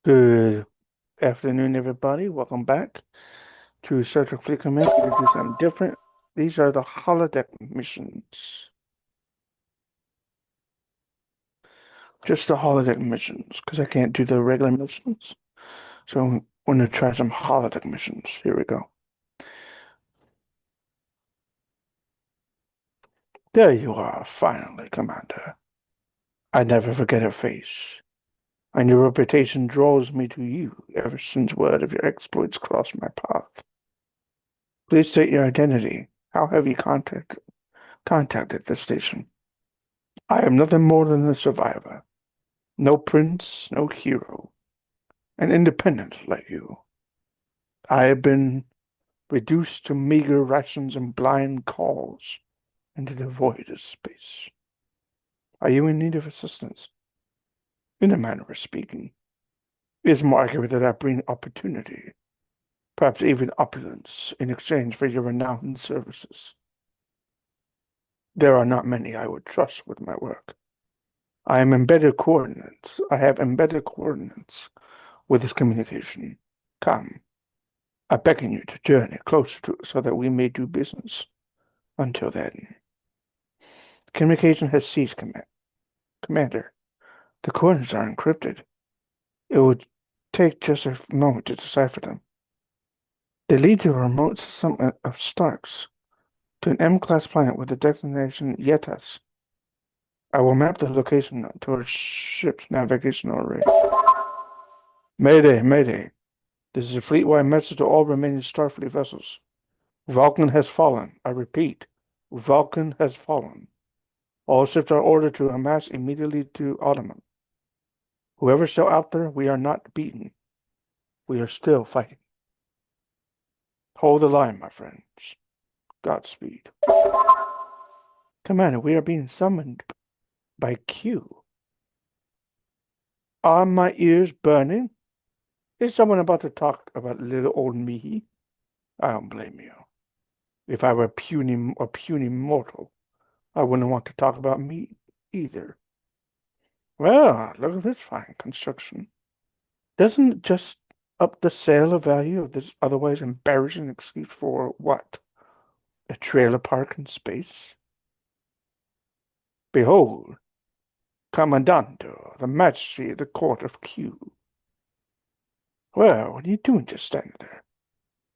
Good afternoon, everybody. Welcome back to Star Trek Fleet Command. We're gonna do something different. These are the holodeck missions. Just the holodeck missions, because I can't do the regular missions. So I'm going to try some holodeck missions. Here we go. There you are, finally, Commander. I never forget your face, and your reputation draws me to you ever since word of your exploits crossed my path. Please state your identity. How have you contacted the station? I am nothing more than a survivor. No prince, no hero. An independent like you. I have been reduced to meager rations and blind calls into the void of space. Are you in need of assistance? In a manner of speaking. It is more accurate that I bring opportunity, perhaps even opulence, in exchange for your renowned services. There are not many I would trust with my work. I have embedded coordinates with this communication. Come, I beckon you to journey closer to it so that we may do business. Until then, communication has ceased, Commander. The coordinates are encrypted. It would take just a moment to decipher them. They lead to a remote system of Starks, to an M-class planet with the destination Yetas. I will map the location to our ship's navigational array. Mayday, Mayday. This is a fleet-wide message to all remaining Starfleet vessels. Vulcan has fallen. I repeat, Vulcan has fallen. All ships are ordered to amass immediately to Ottoman. Whoever's still out there, we are not beaten. We are still fighting. Hold the line, my friends. Godspeed. Commander, we are being summoned by Q. Are my ears burning? Is someone about to talk about little old me? I don't blame you. If I were a puny mortal, I wouldn't want to talk about me either. Well, look at this fine construction. Doesn't it just up the sale value of this otherwise embarrassing excuse for what? A trailer park in space? Behold, Commandante, the majesty of the court of Q. Well, what are you doing just standing there?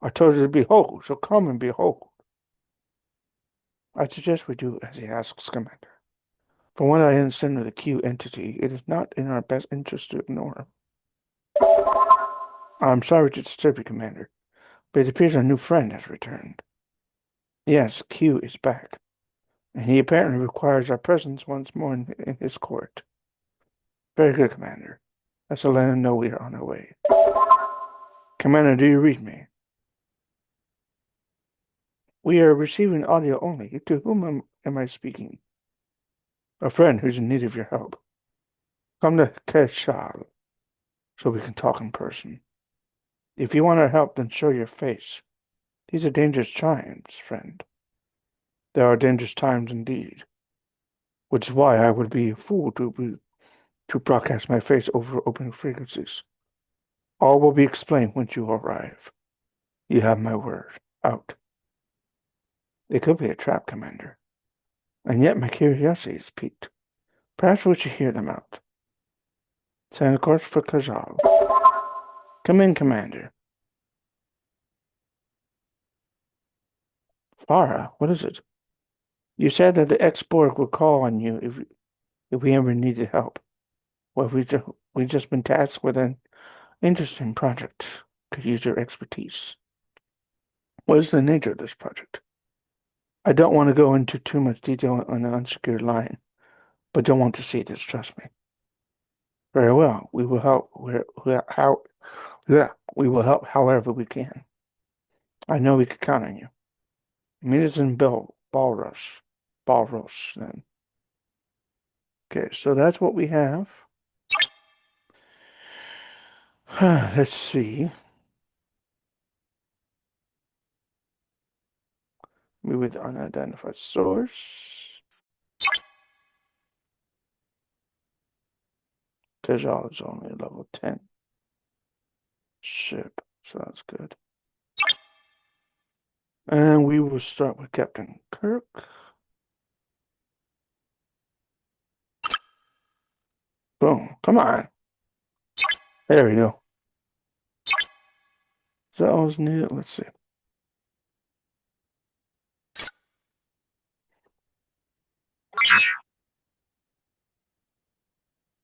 I told you to behold, so come and behold. I suggest we do as he asks, Commander. From what I understand of the Q entity, it is not in our best interest to ignore him. I'm sorry to disturb you, Commander, but it appears our new friend has returned. Yes, Q is back, and he apparently requires our presence once more in his court. Very good, Commander. Let's let him know we are on our way. Commander, do you read me? We are receiving audio only. To whom am I speaking? A friend who's in need of your help. Come to Keshal so we can talk in person. If you want our help, then show your face. These are dangerous times, friend. There are dangerous times indeed, which is why I would be a fool to broadcast my face over open frequencies. All will be explained once you arrive. You have my word. Out. It could be a trap, Commander. And yet my curiosity is piqued. Perhaps we should hear them out. Send a course for Kajal. Come in, Commander. Farah, what is it? You said that the ex-Borg would call on you if we ever needed help. Well, we've just been tasked with an interesting project. Could use your expertise. What is the nature of this project? I don't want to go into too much detail on an unsecured line, but don't want to see this, trust me. Very well. We will help we will help however we can. I know we can count on you. Meet us in Balrush. Balrush, then. Okay, so that's what we have. Let's see. We with unidentified source. Kajal is only level 10. ship. So that's good. And we will start with Captain Kirk. Boom. Come on. There we go. So that was neat. Let's see.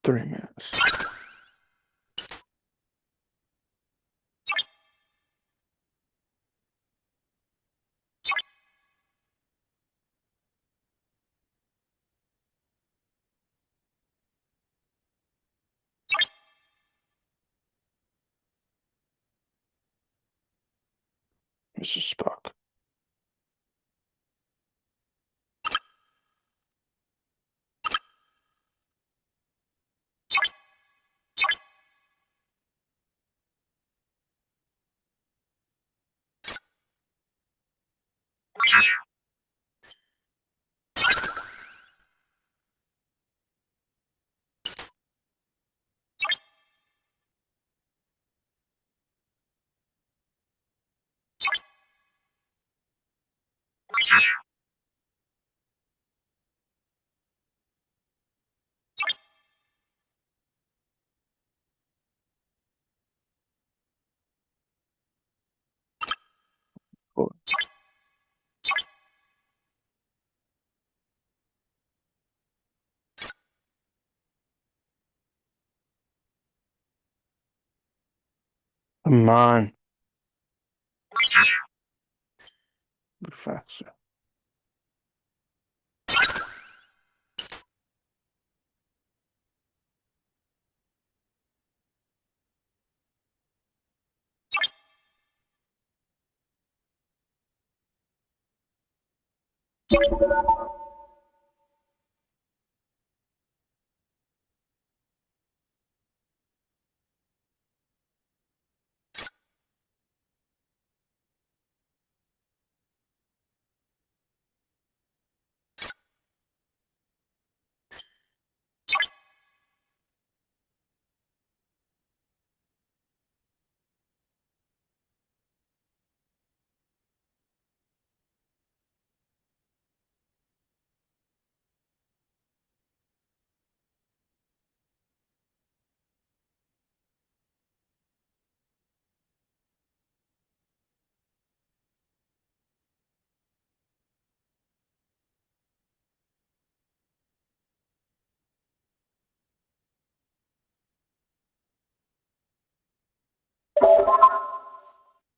3 minutes. Mrs. Spock. Oh, come on. Be faster.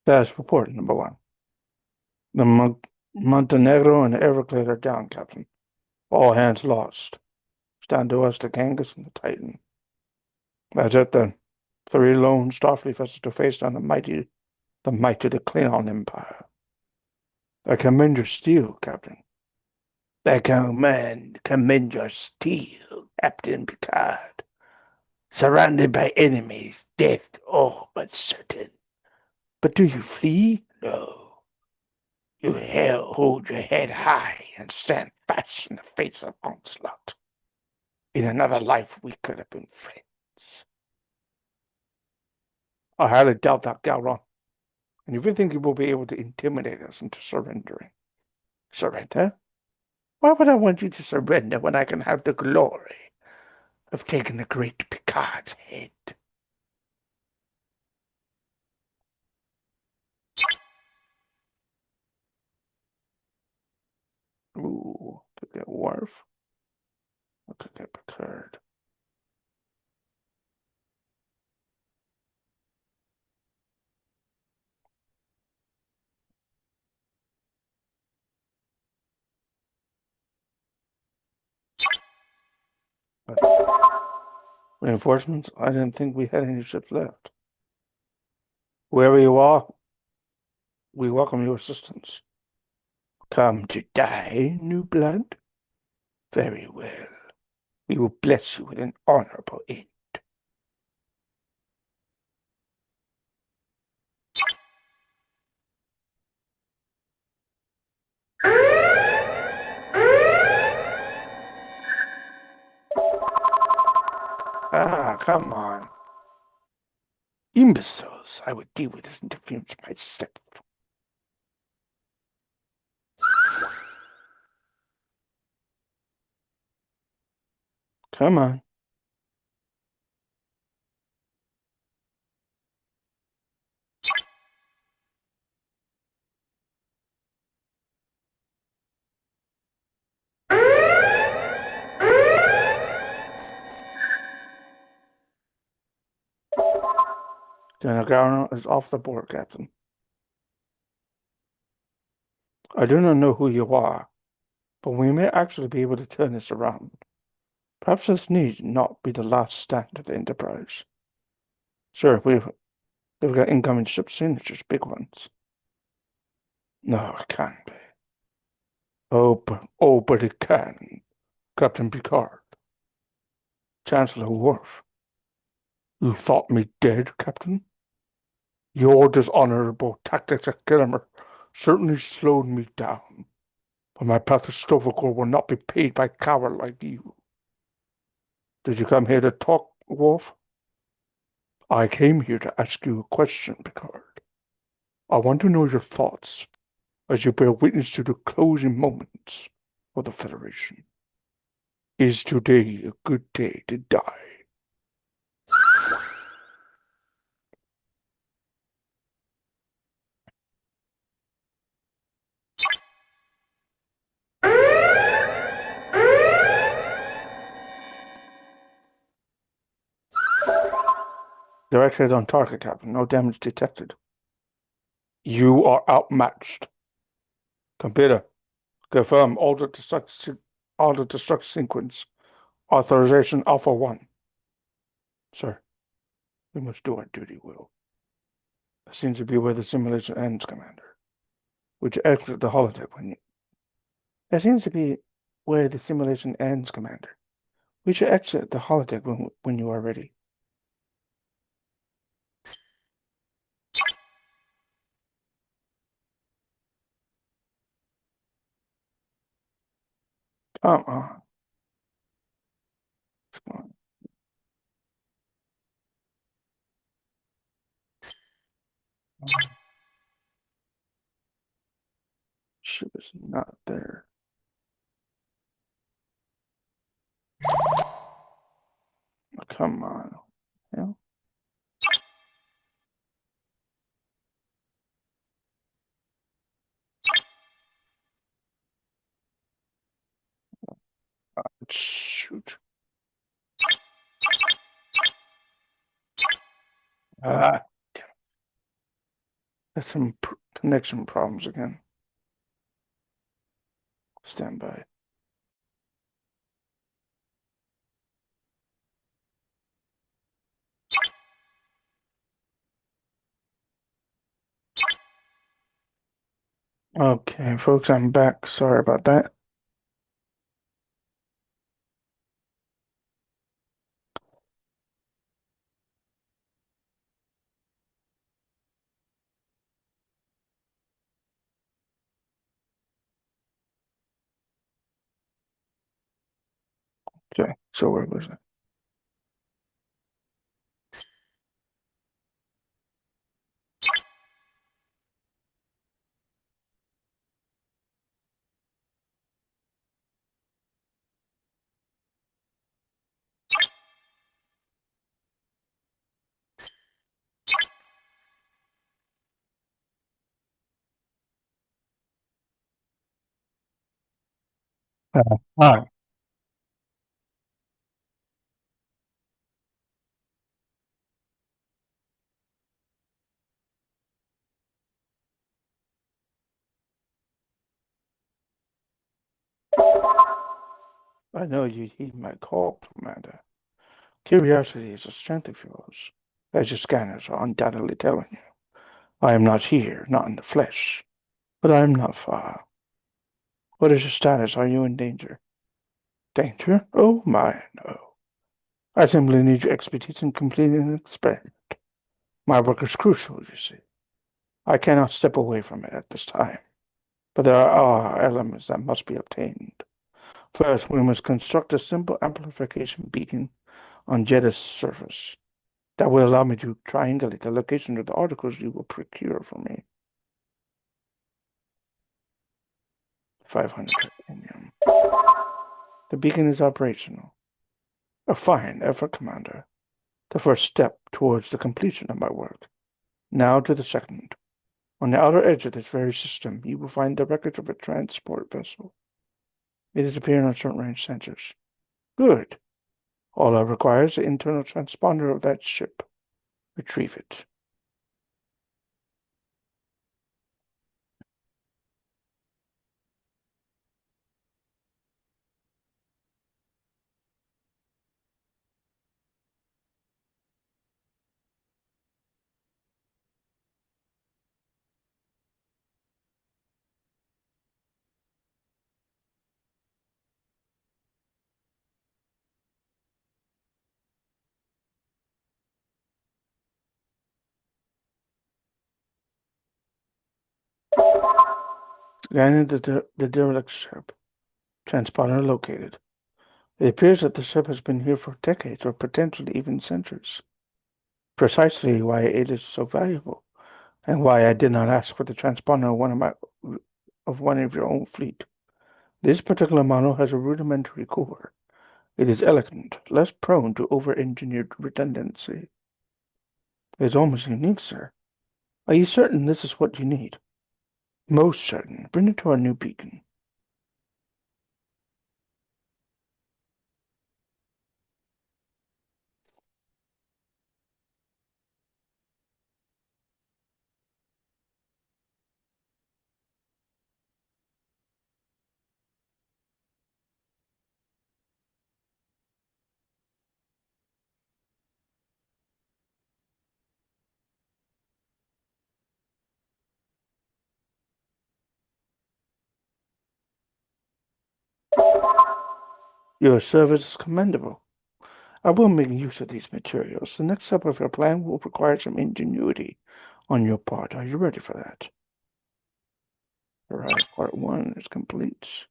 That's report number one. The Montenegro and the Everglade are down, Captain. All hands lost. Stand to us, the Ganges and the Titan. That's it then. 3 lone Starfleet vessels to face down the might of the Klingon Empire. I commend your steel, Captain. I commend your steel, Captain Picard. Surrounded by enemies, death all but certain. But do you flee? No. You hold your head high and stand fast in the face of onslaught. In another life, we could have been friends. I highly doubt that, Gowron. And if you think you will be able to intimidate us into surrendering. Surrender? Why would I want you to surrender when I can have the glory of taking the great Picard's head? Ooh, could get Worf. I could get Picard. But reinforcements? I didn't think we had any ships left. Wherever you are, we welcome your assistance. Come to die, new blood? Very well. We will bless you with an honorable end. Ah, come on. Imbeciles! I would deal with this interference myself. Come on. General Garner is off the board, Captain. I do not know who you are, but we may actually be able to turn this around. Perhaps this need not be the last stand of the Enterprise. Sure, we've got incoming ship signatures, big ones. No, it can't be. Oh, but it can. Captain Picard. Chancellor Worf. You thought me dead, Captain? Your dishonorable tactics at Gillimer certainly slowed me down, but my path to Stovall will not be paid by a coward like you. Did you come here to talk, Worf? I came here to ask you a question, Picard. I want to know your thoughts as you bear witness to the closing moments of the Federation. Is today a good day to die? Direct hit on target, Captain. No damage detected. You are outmatched. Computer, confirm auto destruct sequence. Authorization Alpha 1. Sir, we must do our duty, Will. That seems to be where the simulation ends, Commander. Would you exit the holodeck when you... That seems to be where the simulation ends, Commander. We should exit the holodeck when you are ready. Come on. Come on. She was not there. Come on. Yeah. Shoot. Ah, damn. That's some connection problems again. Stand by. Okay, folks, I'm back. Sorry about that. Okay, so where was it? Hi. I know you heed my call, Commander. Curiosity is a strength of yours, as your scanners are undoubtedly telling you. I am not here, not in the flesh, but I am not far. What is your status? Are you in danger? Danger? Oh my, no. I simply need your expertise in completing an experiment. My work is crucial, you see. I cannot step away from it at this time, but there are elements that must be obtained. First, we must construct a simple amplification beacon on Jedha's surface. That will allow me to triangulate the location of the articles you will procure for me. 500 titanium. The beacon is operational. A fine effort, Commander. The first step towards the completion of my work. Now to the second. On the outer edge of this very system, you will find the wreckage of a transport vessel. It is appearing on short-range sensors. Good. All I require is the internal transponder of that ship. Retrieve it. Scanning the derelict ship. Transponder located. It appears that the ship has been here for decades or potentially even centuries. Precisely why it is so valuable, and why I did not ask for the transponder of one of your own fleet. This particular model has a rudimentary core. It is elegant, less prone to over-engineered redundancy. It's almost unique, sir. Are you certain this is what you need? Most certain. Bring it to our new beacon. Your service is commendable. I will make use of these materials. The next step of your plan will require some ingenuity on your part. Are you ready for that? All right, part one is complete.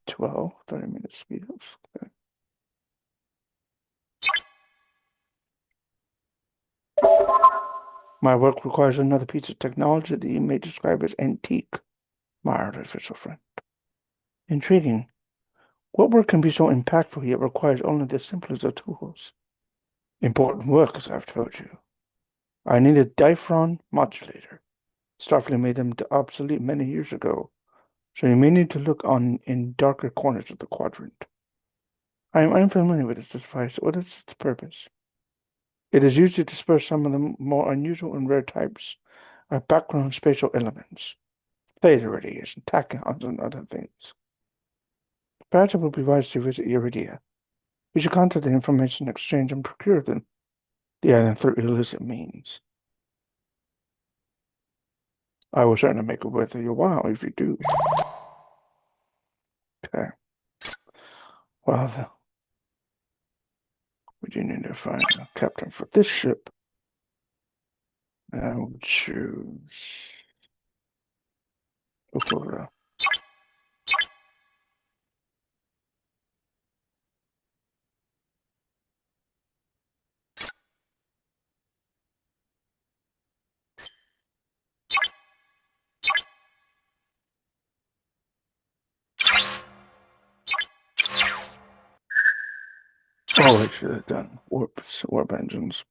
Twelve, 30-minute speed ups. Okay. My work requires another piece of technology that you may describe as antique, my artificial friend. Intriguing. What work can be so impactful yet requires only the simplest of tools? Important work, as I've told you. I need a diaphragm modulator. Starfleet made them obsolete many years ago, so you may need to look on in darker corners of the quadrant. I am unfamiliar with this device. What is its purpose? It is used to disperse some of the more unusual and rare types of background spatial elements, theta radiation, tachyons, and other things. Perhaps it would be wise to visit Iridia. We should contact the information exchange and procure them, the item through illicit means. I will certainly make it worth your while if you do. Okay. Well, we do need to find a captain for this ship. I will choose Uhura. Oh, I should have done warp engines.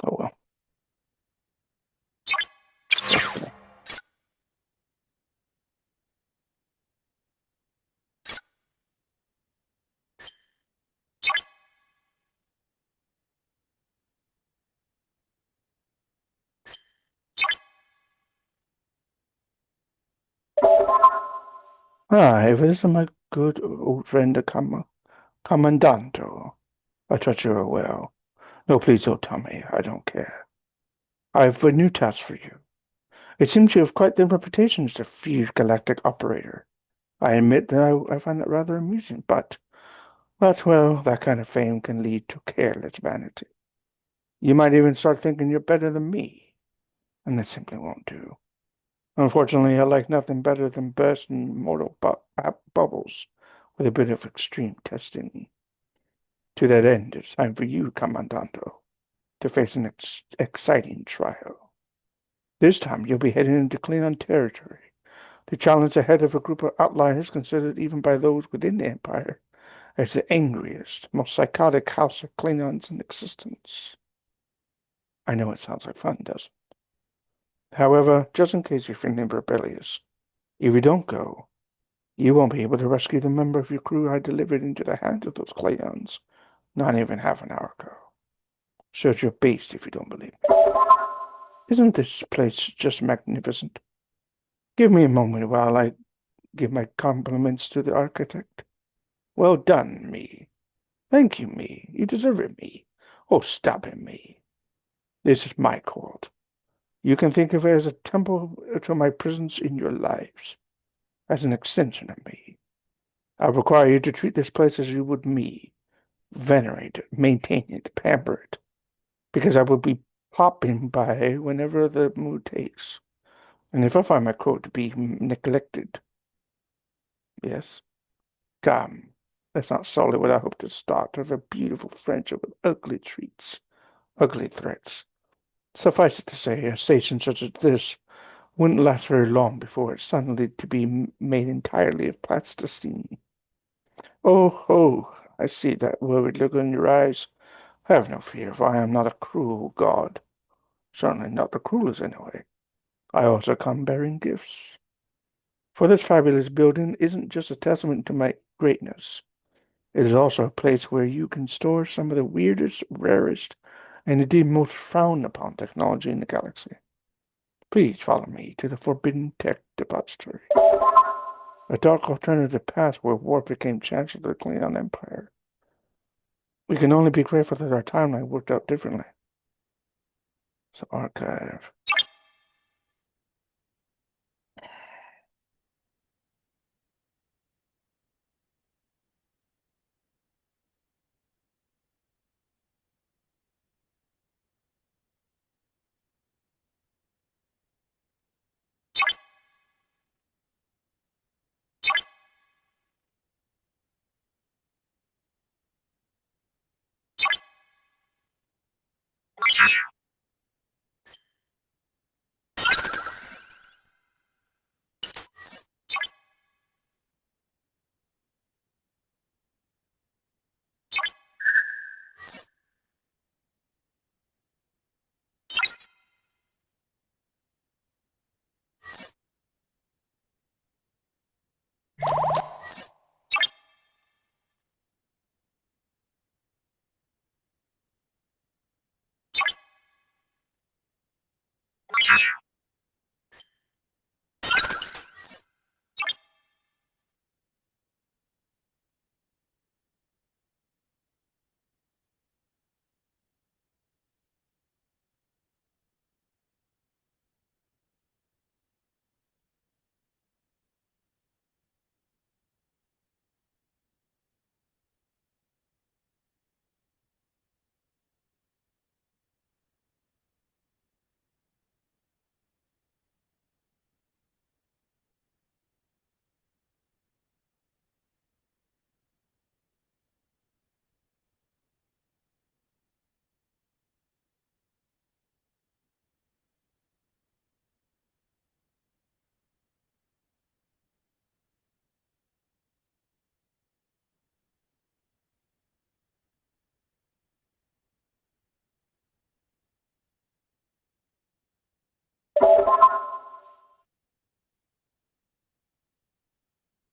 Oh well. Okay. Hi, if this is my good old friend, the Commandanto. I trust you are well. No, please don't tell me. I don't care. I have a new task for you. It seems you have quite the reputation as a fierce galactic operator. I admit that I find that rather amusing, well, that kind of fame can lead to careless vanity. You might even start thinking you're better than me. and that simply won't do. Unfortunately, I like nothing better than bursting mortal bubbles with a bit of extreme testing. To that end, it's time for you, Comandante, to face an exciting trial. This time, you'll be heading into Klingon territory to challenge the head of a group of outliers considered even by those within the Empire as the angriest, most psychotic house of Klingons in existence. I know it sounds like fun, doesn't it? However, just in case you're feeling rebellious, if you don't go, you won't be able to rescue the member of your crew I delivered into the hands of those Klingons not even half an hour ago. Search your beast if you don't believe me. Isn't this place just magnificent? Give me a moment while I give my compliments to the architect. Well done, me. Thank you, me. You deserve it, me. Oh, stop it, me. This is my court. You can think of it as a temple to my presence in your lives, as an extension of me. I require you to treat this place as you would me. Venerate it, maintain it, pamper it, because I will be popping by whenever the mood takes. And if I find my quote to be neglected, yes, come. That's not solely what I hope to start of a beautiful friendship with ugly treats, ugly threats. Suffice it to say, a station such as this wouldn't last very long before it's suddenly to be made entirely of plasticine. Oh, ho, I see that worried look in your eyes. Have no fear, for I am not a cruel god. Certainly not the cruelest, anyway. I also come bearing gifts. For this fabulous building isn't just a testament to my greatness. It is also a place where you can store some of the weirdest, rarest, and indeed most frowned upon technology in the galaxy. Please follow me to the Forbidden Tech Depository, a dark alternative path where warp became Chancellor of the Klingon Empire. We can only be grateful that our timeline worked out differently. So archive.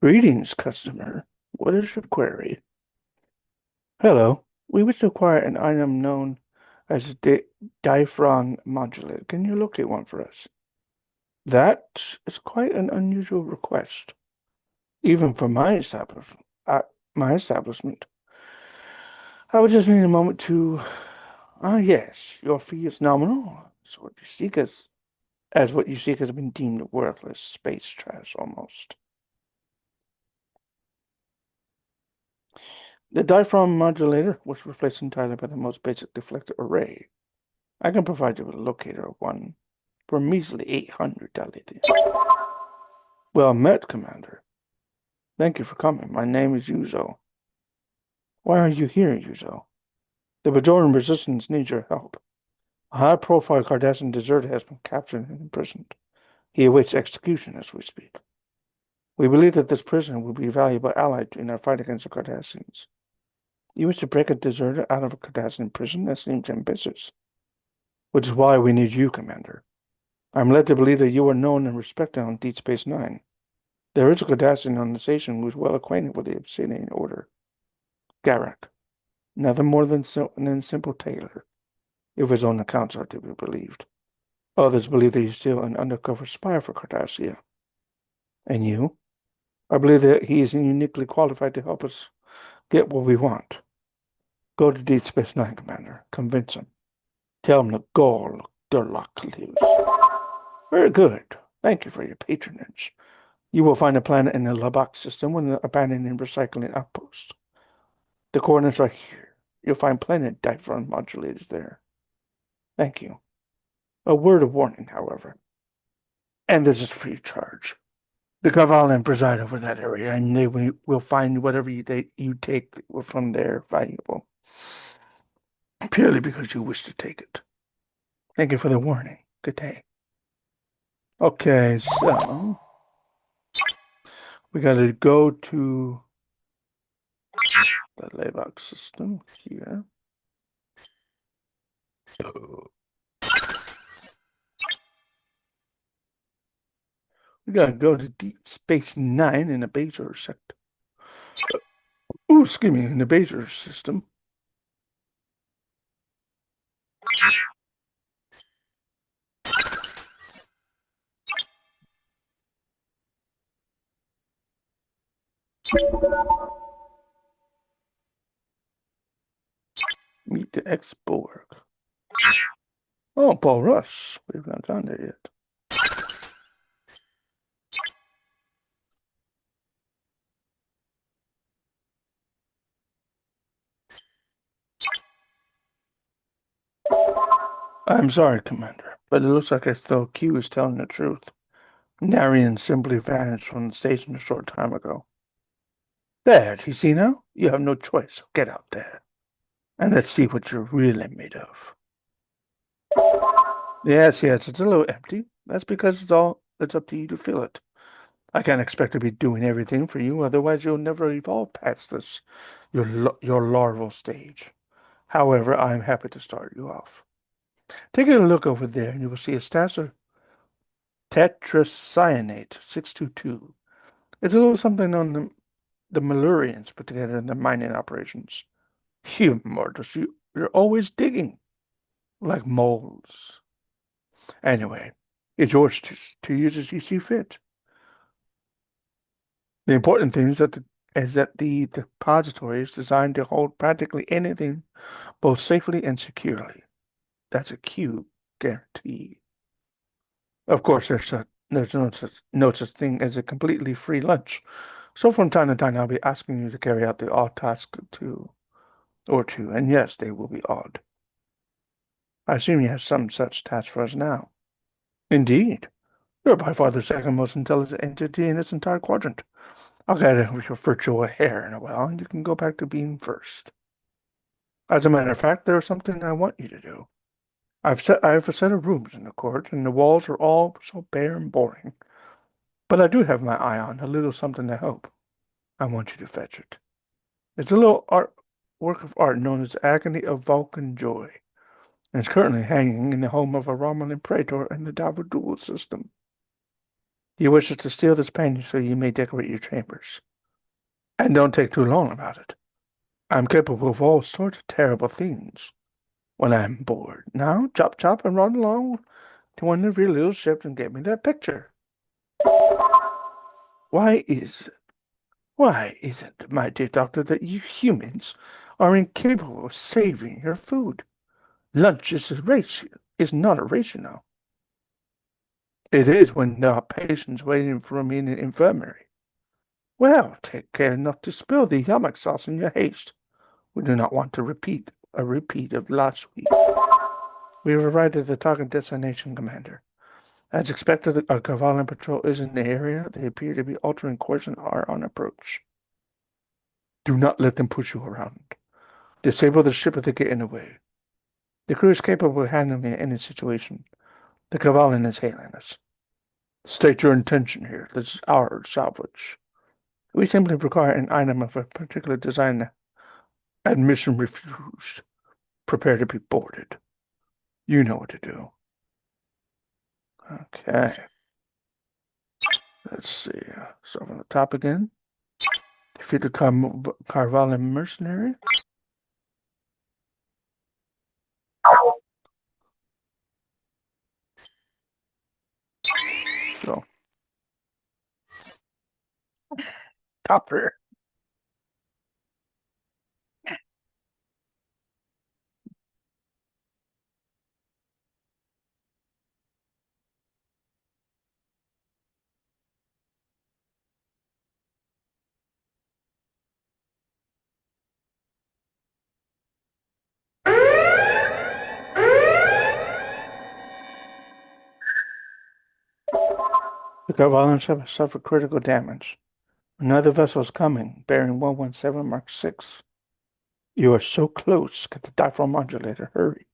Greetings, customer. What is your query? Hello. We wish to acquire an item known as a diaphragm modulator. Can you locate one for us? That is quite an unusual request, even for my establishment. I would just need a moment to. Ah, yes, your fee is nominal. So what you seek as what you seek has been deemed worthless space trash almost. The diaphragm modulator was replaced entirely by the most basic deflector array. I can provide you with a locator of one for measly 800 daliti. Well met, Commander. Thank you for coming. My name is Yuzo. Why are you here, Yuzo? The Bajoran resistance needs your help. A high-profile Cardassian deserter has been captured and imprisoned. He awaits execution as we speak. We believe that this prisoner will be a valuable ally in our fight against the Cardassians. You wish to break a deserter out of a Cardassian prison? That seems ambitious. Which is why we need you, Commander. I'm led to believe that you are known and respected on Deep Space Nine. There is a Cardassian on the station who is well acquainted with the Obsidian Order. Garak. Nothing more than simple tailor, if his own accounts are to be believed. Others believe that he's still an undercover spy for Cardassia. And you? I believe that he is uniquely qualified to help us get what we want. Go to Deep Space Nine, Commander. Convince him. Tell him to go their luck lives. Very good. Thank you for your patronage. You will find a planet in the Labak system with an abandoned and recycling outpost. The coordinates are here. You'll find plenty of diaphragm modulators there. Thank you. A word of warning, however. And this is free of charge. The Kavalan preside over that area, and they will find whatever you take from there valuable, purely because you wish to take it. Thank you for the warning. Good day. Okay, so we got to go to the laybox system here. We got to go to Deep Space Nine in the Bajor sector. Ooh, excuse me, in the Bajor system. Meet the ex-Borg. Oh, Paul Rush. We've not done that yet. I'm sorry, Commander, but it looks like as though Q is telling the truth. Narian simply vanished from the station a short time ago. There, do you see now? You have no choice, so get out there. And let's see what you're really made of. Yes, it's a little empty. That's because it's up to you to fill it. I can't expect to be doing everything for you, otherwise you'll never evolve past this, your larval stage. However, I'm happy to start you off. Take a look over there, and you will see a stash of tetracyanate 622. It's a little something on the Malurians put together in their mining operations. You mortals, you're always digging like moles. Anyway, it's yours to use as you see fit. The important thing is that the depository is designed to hold practically anything, both safely and securely. That's a Q guarantee. Of course, there's no such thing as a completely free lunch. So from time to time, I'll be asking you to carry out the odd task or two, and yes, they will be odd. I assume you have some such task for us now. Indeed. You're by far the second most intelligent entity in this entire quadrant. I'll get your virtual hair in a while, and you can go back to being first. As a matter of fact, there's something I want you to do. I have a set of rooms in the court, and the walls are all so bare and boring. But I do have my eye on a little something to help. I want you to fetch it. It's a little work of art known as Agony of Vulcan Joy, and it's currently hanging in the home of a Romulan praetor in the Davudul system. He wishes to steal this painting so you may decorate your chambers. And don't take too long about it. I'm capable of all sorts of terrible things when I'm bored. Now, chop chop and run along to one of your little ships and get me that picture. Why is it, my dear doctor, that you humans are incapable of saving your food? Lunch is not a race, you know. It is when there are patients waiting for me in the infirmary. Well, take care not to spill the yamak sauce in your haste. We do not want to repeat a repeat of last week. We have arrived at the target destination, Commander. As expected, a Kavalan patrol is in the area. They appear to be altering course and are on approach. Do not let them push you around. Disable the ship if they get in the way. The crew is capable of handling any situation. The Kavalan is hailing us. State your intention here. This is our salvage. We simply require an item of a particular design. Admission refused. Prepare to be boarded. You know what to do. Okay. Let's see. Start from the top again. Defeat the Carvalhan mercenary. So, top here. The Carvalhans have suffered critical damage. Another vessel is coming, bearing 117 Mark 6. You are so close. Get the diaphragm modulator. Hurry.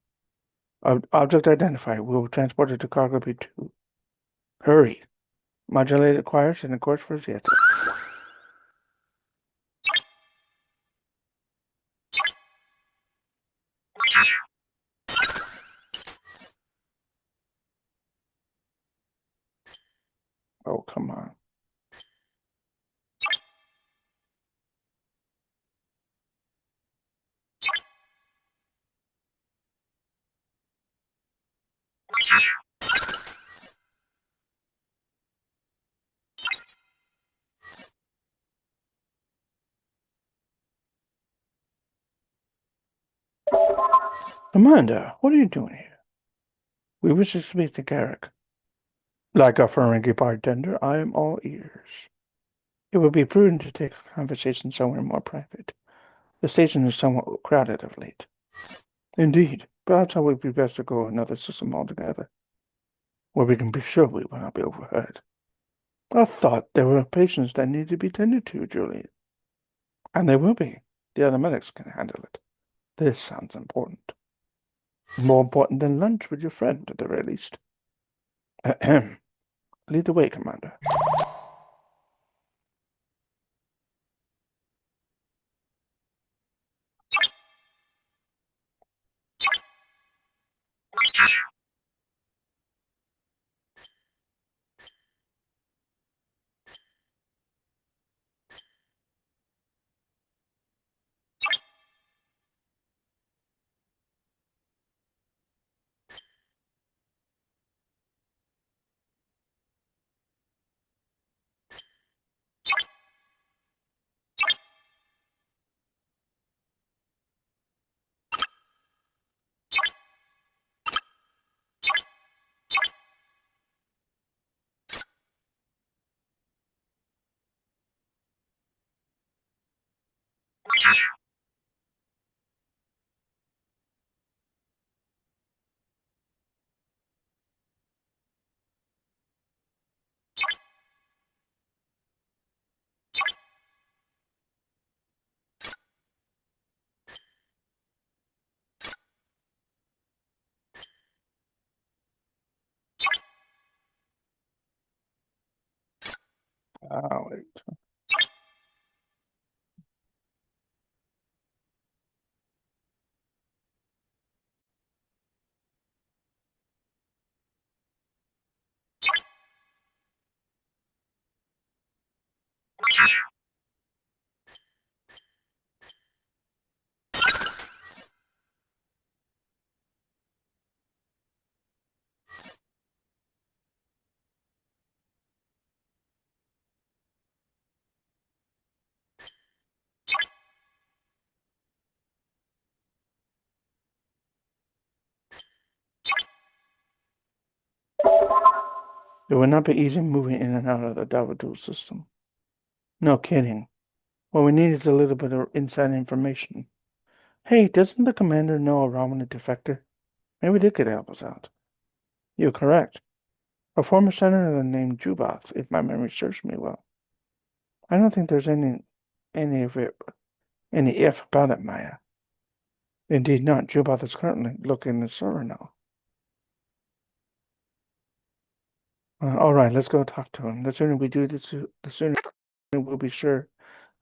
Object identified. We will transport it to cargo B2. Hurry. Modulated acquired and the course for Zeta. Oh, come on. Amanda, what are you doing here? We wish to speak to Garrick. Like a Ferengi bartender, I am all ears. It would be prudent to take a conversation somewhere more private. The station is somewhat crowded of late. Indeed, perhaps it would be best to go another system altogether, where we can be sure we will not be overheard. I thought there were patients that need to be tended to, Juliet. And there will be. The other medics can handle it. This sounds important. More important than lunch with your friend, at the very least. Ahem. Lead the way, Commander. Wait. It would not be easy moving in and out of the Davatul system. No kidding. What we need is a little bit of inside information. Hey, doesn't the commander know a Romani defector? Maybe they could help us out. You're correct. A former senator named Jubath, if my memory serves me well. I don't think there's any of it, any if about it, Maya. Indeed not. Jubath is currently looking at server now. All right, let's go talk to him. The sooner we do this, the sooner we'll be sure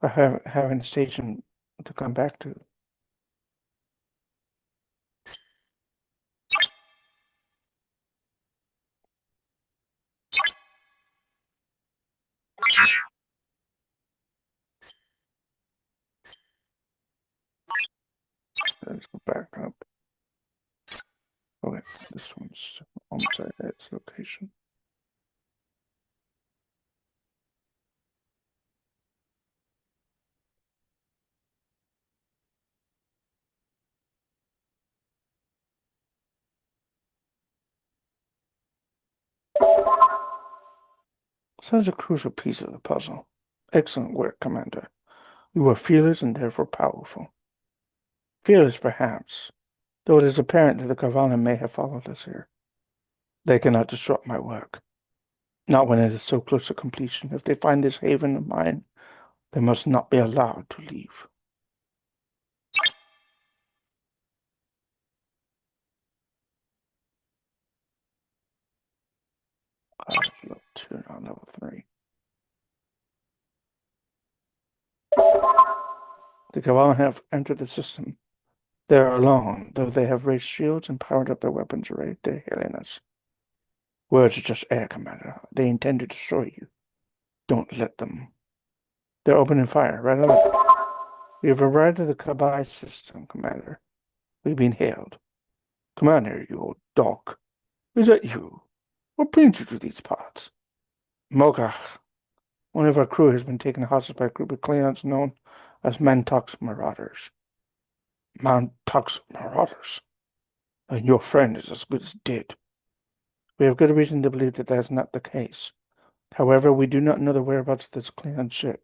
of having a station to come back to. Let's go back up. Okay, this one's almost at its location. Such a crucial piece of the puzzle. Excellent work, Commander. You are fearless and therefore powerful. Fearless, perhaps, though it is apparent that the Carvalho may have followed us here. They cannot disrupt my work. Not when it is so close to completion. If they find this haven of mine, they must not be allowed to leave. Level 2, now level 3. The Carvalho have entered the system. They are alone, though they have raised shields and powered up their weapons array. They're hailing us. Words are just air, Commander. They intend to destroy you. Don't let them. They're opening fire, right alert. We have arrived at the Kabai system, Commander. We've been hailed. Commander, you old dog. Is that you? What brings you to these parts? Mogach. One of our crew has been taken hostage by a group of Klingons known as Mantox Marauders. Mantox Marauders? And your friend is as good as dead. We have good reason to believe that is not the case. However, we do not know the whereabouts of this Klingon ship.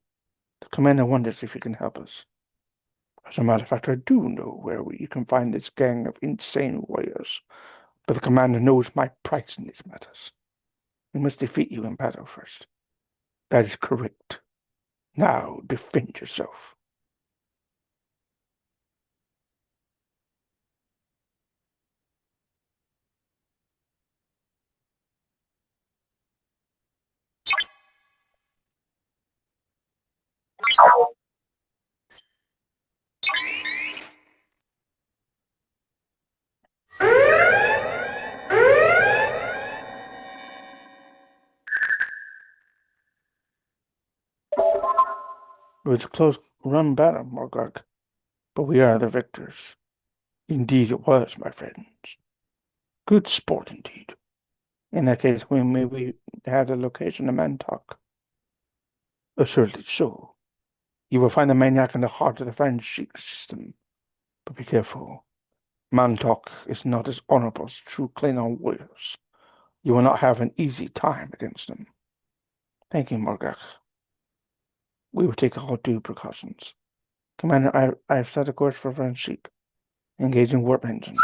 The commander wonders if you can help us. As a matter of fact, I do know where you can find this gang of insane warriors, but the commander knows my price in these matters. We must defeat you in battle first. That is correct. Now, defend yourself. It was a close run battle, Morgark, but we are the victors. Indeed it was, my friends. Good sport indeed. In that case, we may have the location of Mantok. Assuredly so. You will find the maniac in the heart of the Franchik system. But be careful. Mantok is not as honorable as true Klingon warriors. You will not have an easy time against them. Thank you, Morgak. We will take all due precautions. Commander, I have set a course for Franchik. Engaging warp engine.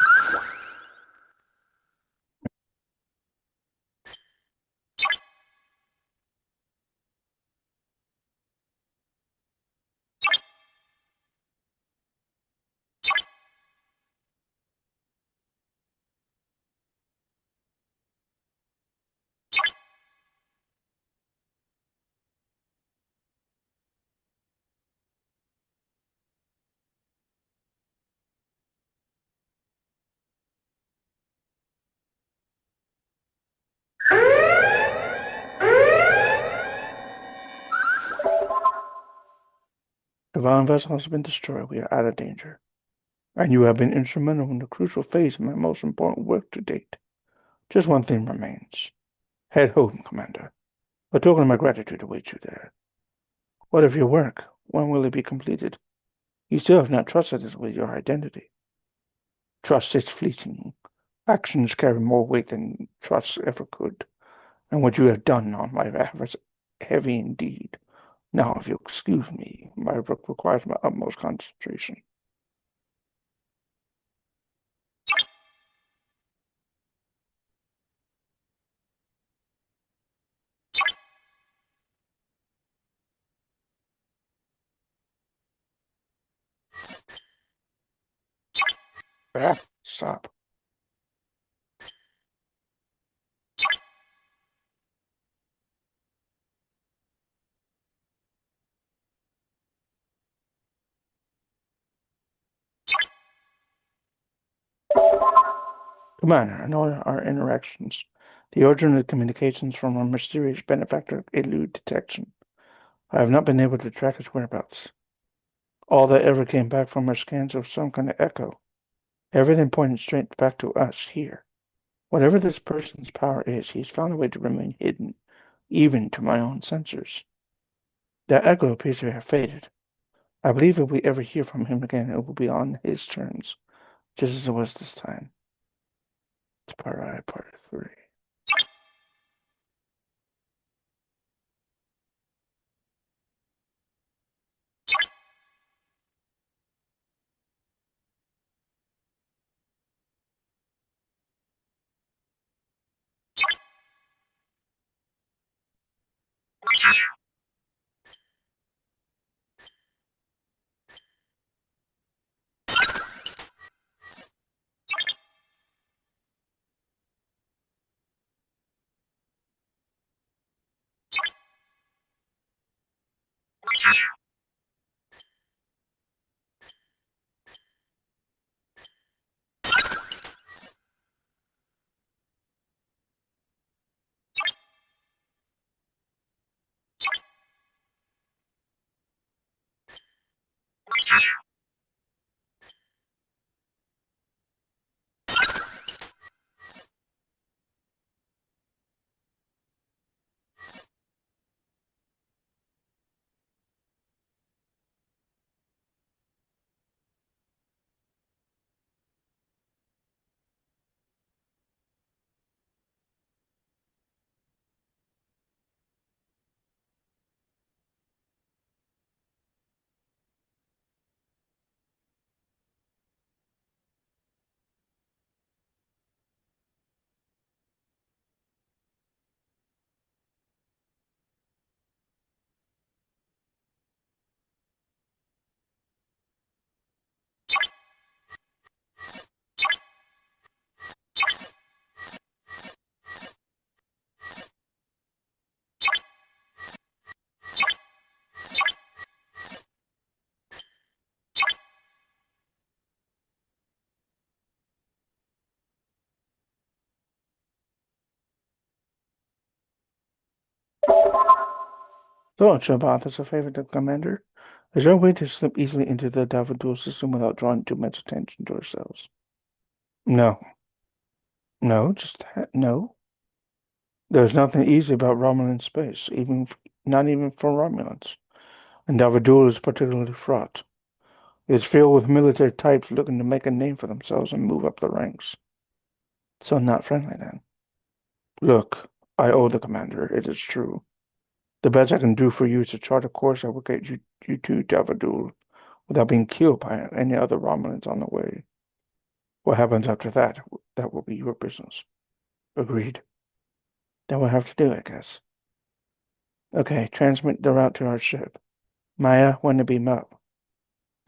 The Valen vessel has been destroyed. We are out of danger. And you have been instrumental in the crucial phase of my most important work to date. Just one thing remains. Head home, Commander. A token of my gratitude awaits you there. What of your work? When will it be completed? You still have not trusted us with your identity. Trust is fleeting. Actions carry more weight than trust ever could. And what you have done on my behalf is heavy indeed. Now, if you'll excuse me, my work requires my utmost concentration. Ah, stop. Commander, in all our interactions, the origin of communications from our mysterious benefactor elude detection. I have not been able to track his whereabouts. All that ever came back from our scans was some kind of echo. Everything pointed straight back to us here. Whatever this person's power is, he's found a way to remain hidden, even to my own sensors. That echo appears to have faded. I believe if we ever hear from him again, it will be on his terms, just as it was this time. It's part I, part 3. So, Shabath is a favorite of Commander. Is there a way to slip easily into the Davadul system without drawing too much attention to ourselves? No. No, just that. No. There's nothing easy about Romulan space, not even for Romulans. And Davadul is particularly fraught. It's filled with military types looking to make a name for themselves and move up the ranks. So not friendly then. Look, I owe the commander, it is true. The best I can do for you is to chart a course that will get you to Davadul without being killed by any other Romulans on the way. What happens after that, that will be your business. Agreed. Then we'll have to do it, I guess. Okay, transmit the route to our ship. Maya, when to beam up.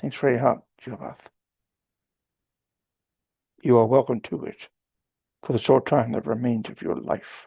Thanks for your help, Jubath. You are welcome to it for the short time that remains of your life.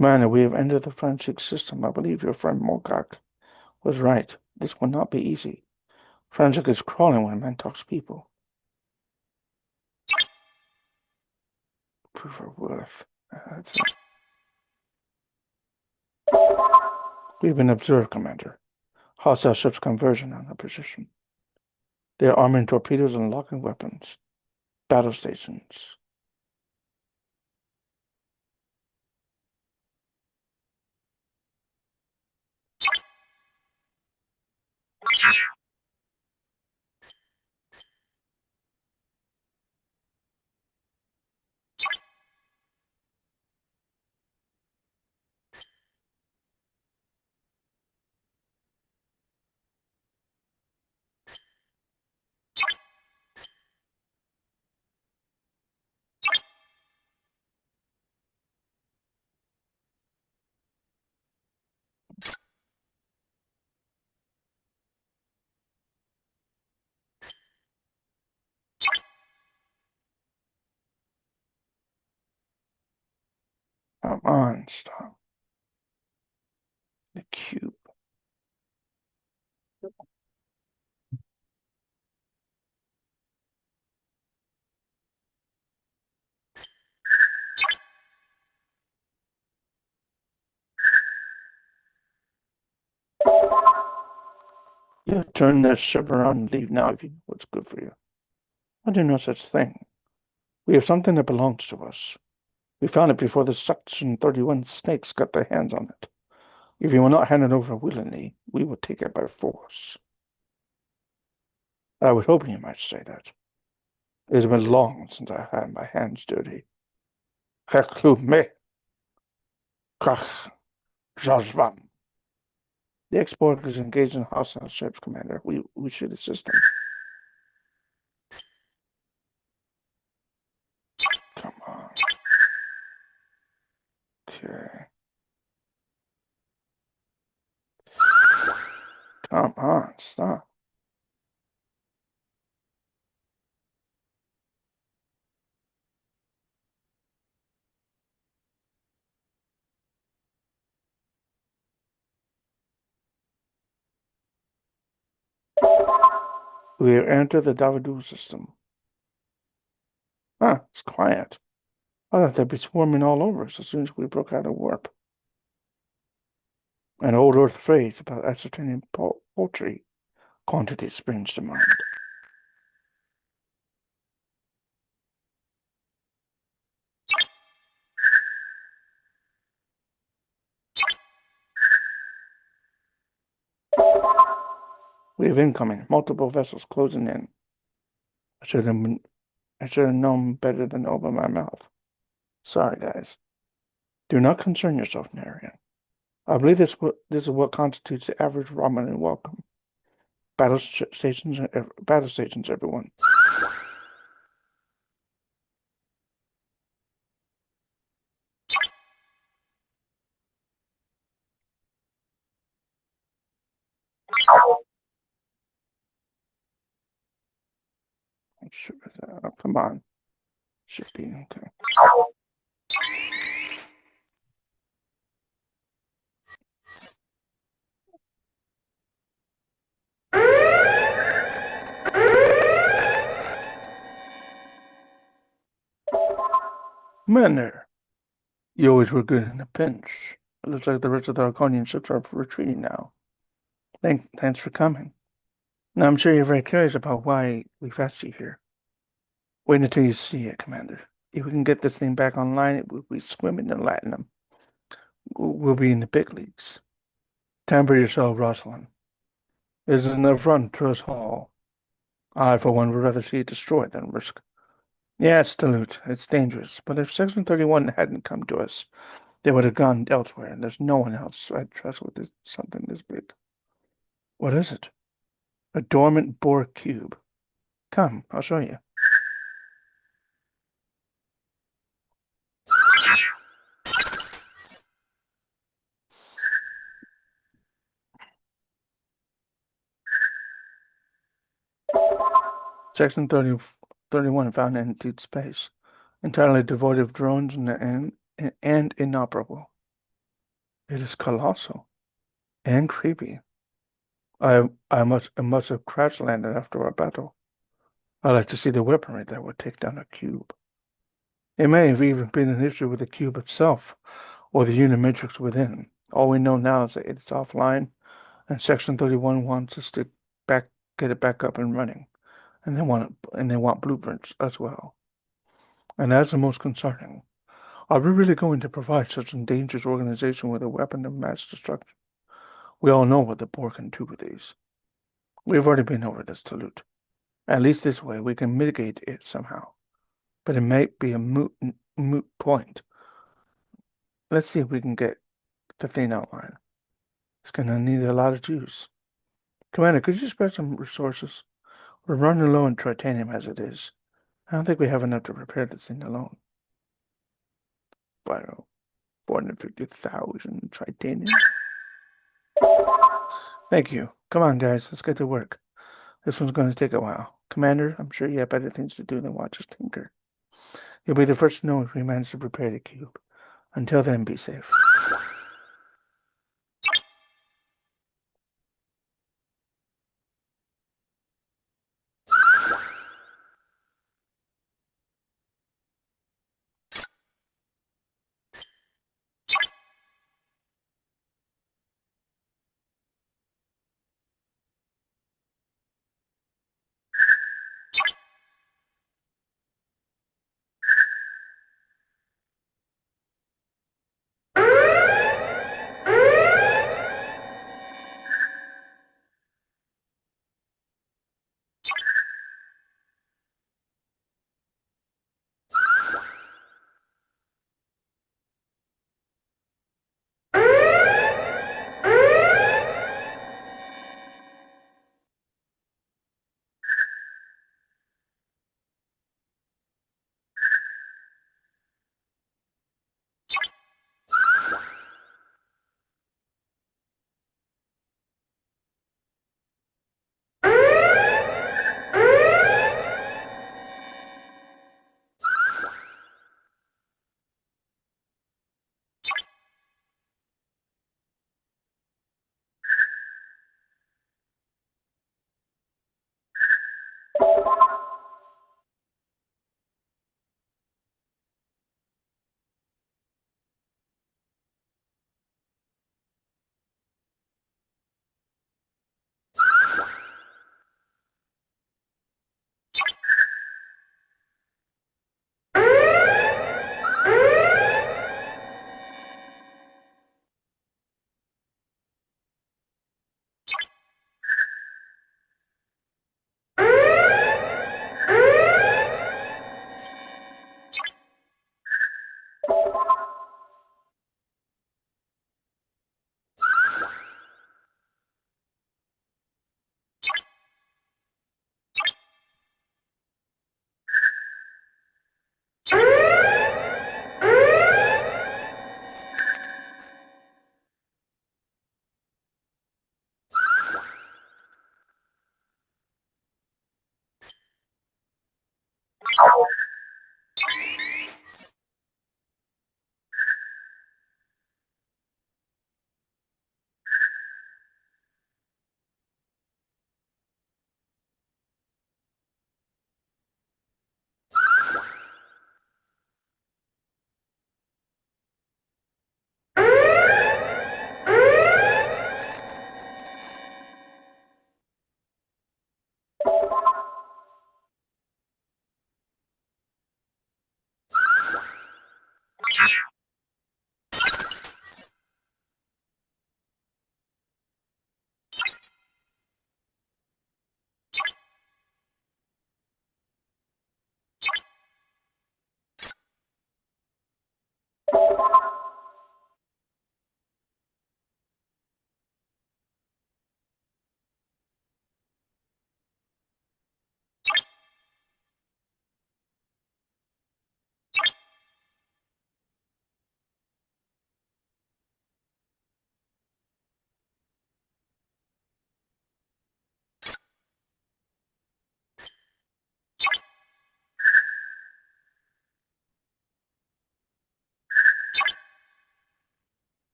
Man, we have entered the Franchik system. I believe your friend Mogak was right. This will not be easy. Franchik is crawling when man talks people. Proof of worth. That's it. We've been observed, Commander. Hostile ships converging on our position. They are arming torpedoes and locking weapons. Battle stations. Come on, stop. The cube. You turn that ship around and leave now if you know what's good for you. I do no such thing. We have something that belongs to us. We found it before the Section 31 snakes got their hands on it. If you will not hand it over willingly, we will take it by force. I was hoping you might say that. It has been long since I had my hands dirty. Me, Krach, Jajvan. The export is engaged in hostile ships, Commander. We should assist them. Come on. Okay. Come on, stop. We have entered the Davadu system. Ah, it's quiet. I thought they'd be swarming all over us as soon as we broke out of warp. An old Earth phrase about ascertaining poultry quantities springs to mind. We have incoming, multiple vessels closing in. I should have known better than to open my mouth. Sorry, guys. Do not concern yourself, Narian. I believe this is what constitutes the average Romulan welcome. Battle stations, everyone. Oh, come on. Should be okay. Men there. You always were good in a pinch. It looks like the rest of the Arconian ships are retreating now. Thanks for coming. Now, I'm sure you're very curious about why we fetched you here. Wait until you see it, Commander. If we can get this thing back online, it will be swimming in Latinum. We'll be in the big leagues. Temper yourself, Rosalind. This is an affront to us all. I, for one, would rather see it destroyed than risk. Yes, Dilute, it's dangerous, but if Section 31 hadn't come to us, they would have gone elsewhere, and there's no one else I'd trust with something this big. What is it? A dormant Borg cube. Come, I'll show you. Section 31 found in deep space, entirely devoid of drones and inoperable. It is colossal and creepy. I must have crash landed after our battle. I'd like to see the weaponry that would take down a cube. It may have even been an issue with the cube itself, or the unimatrix within. All we know now is that it's offline, and Section 31 wants us to get it back up and running, and they want blueprints as well. And that's the most concerning. Are we really going to provide such a dangerous organization with a weapon of mass destruction? We all know what the Borg can do with these. We've already been over this, Talut. At least this way we can mitigate it somehow. But it might be a moot point. Let's see if we can get the thing outlined. It's gonna need a lot of juice. Commander, could you spare some resources? We're running low on titanium as it is. I don't think we have enough to repair this thing alone. But 450,000 titanium. Thank you. Come on, guys. Let's get to work. This one's going to take a while. Commander, I'm sure you have better things to do than watch us tinker. You'll be the first to know if we manage to prepare the cube. Until then, be safe.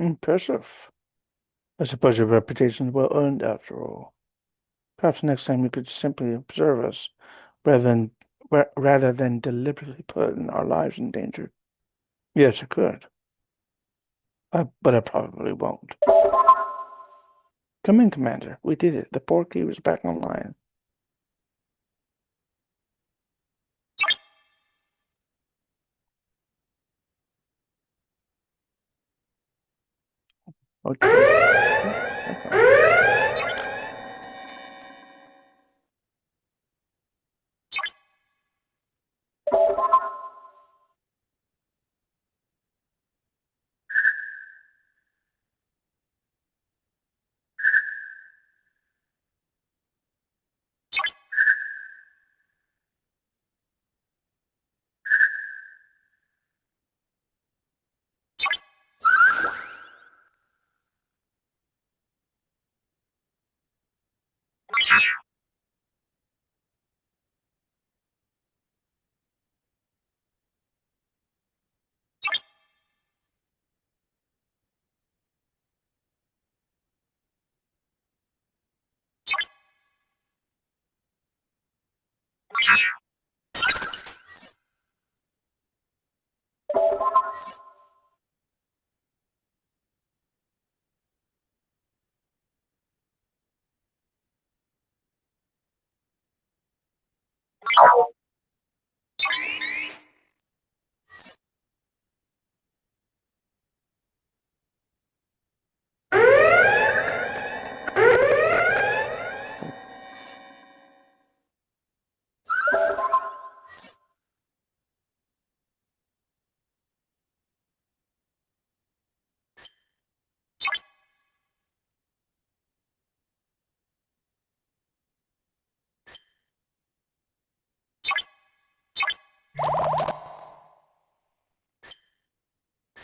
Impressive. I suppose your reputation is well earned after all. Perhaps next time you could simply observe us rather than rather than deliberately putting our lives in danger. Yes, I could. But I probably won't. Come in, Commander. We did it. The portkey was back online. Okay. Okay.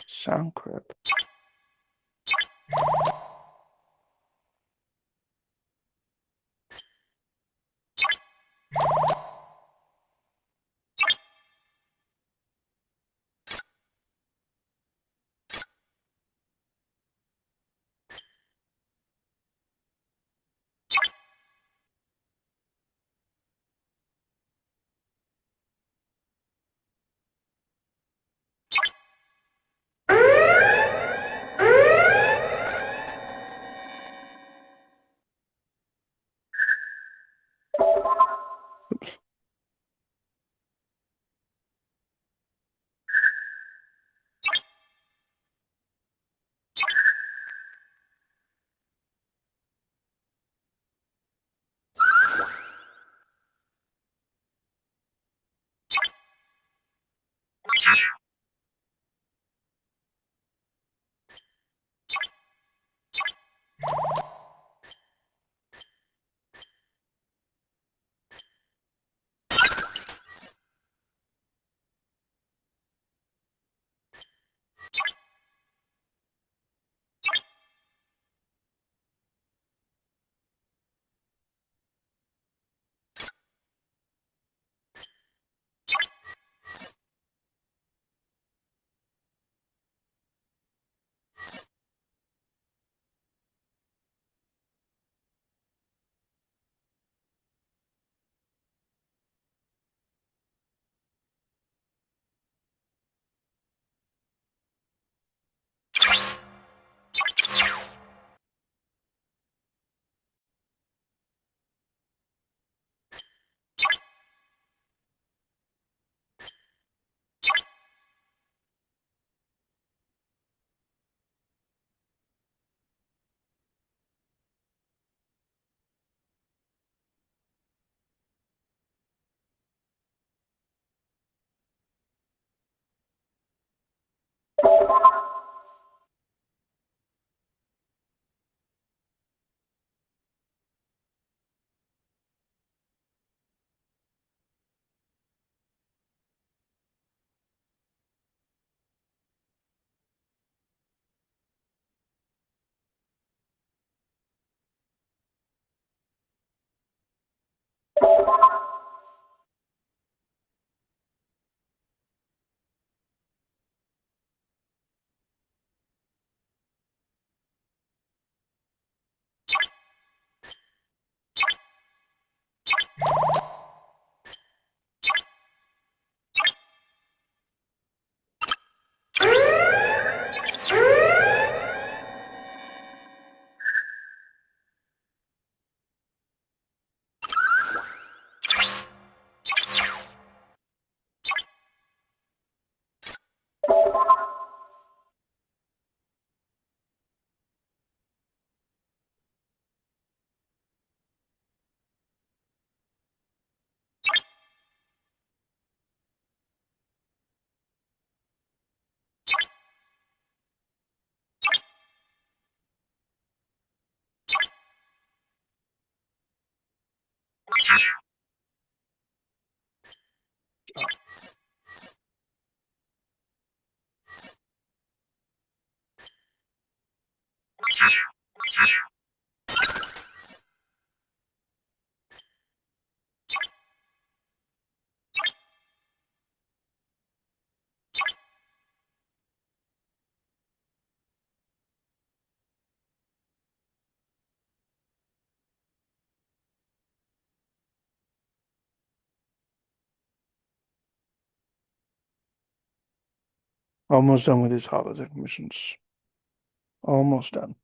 Sound crap. Almost done with his holodeck missions. Almost done.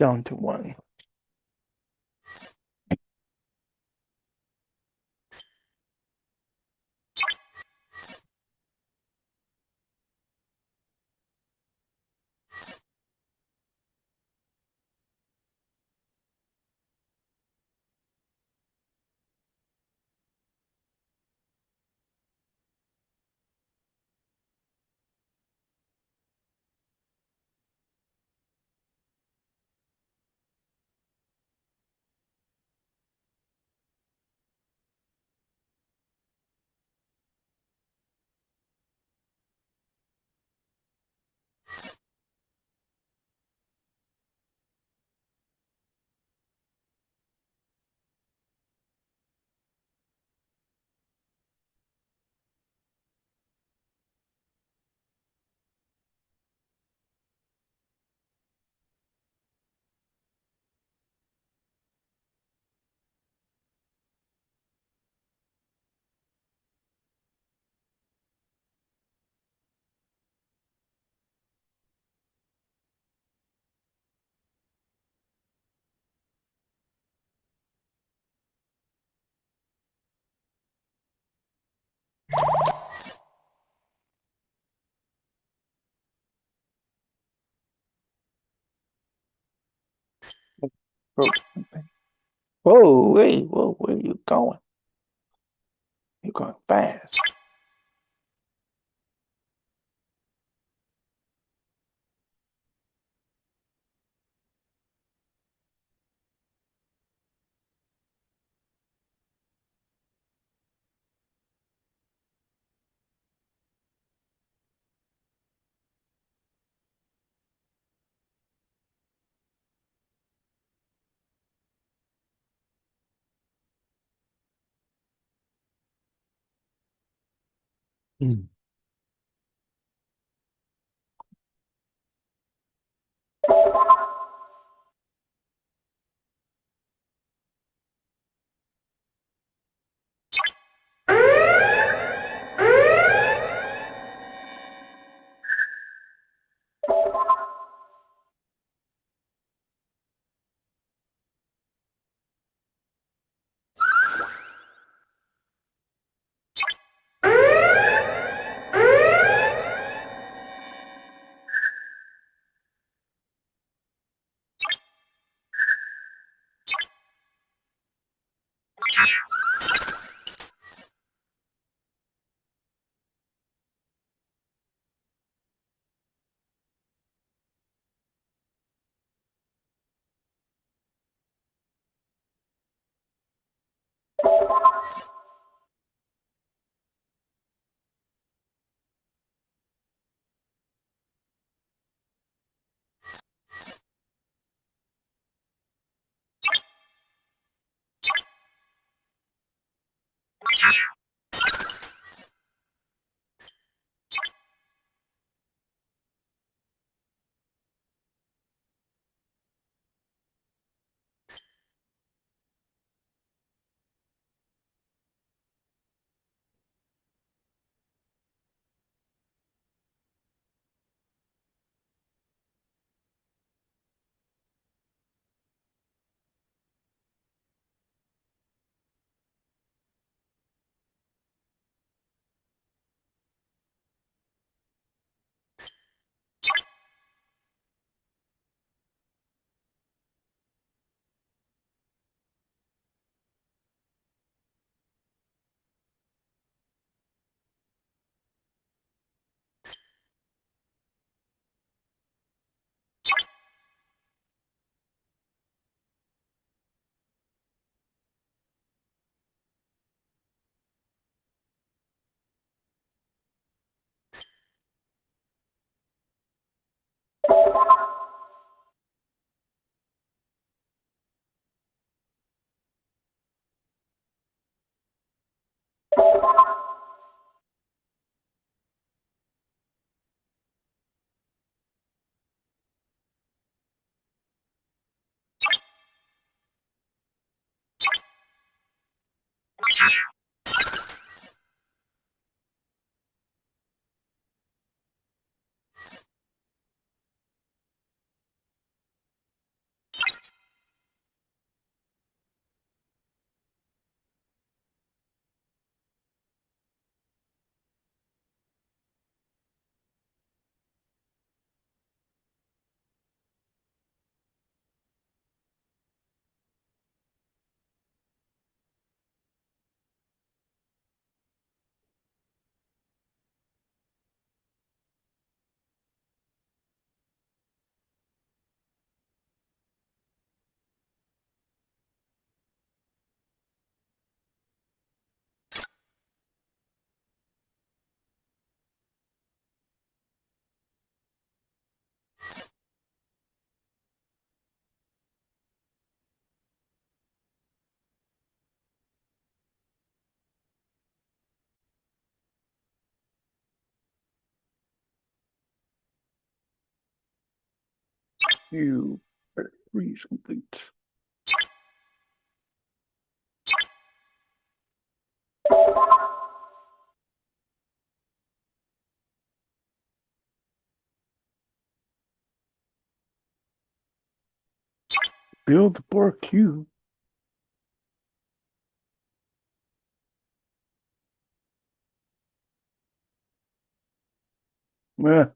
down to 1. Whoa, whoa, wait, whoa, where are you going? You're going fast. Mm. You are three is complete. Build the bar cube. Yeah.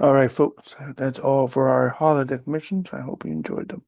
All right, folks. That's all for our holodeck missions. I hope you enjoyed them.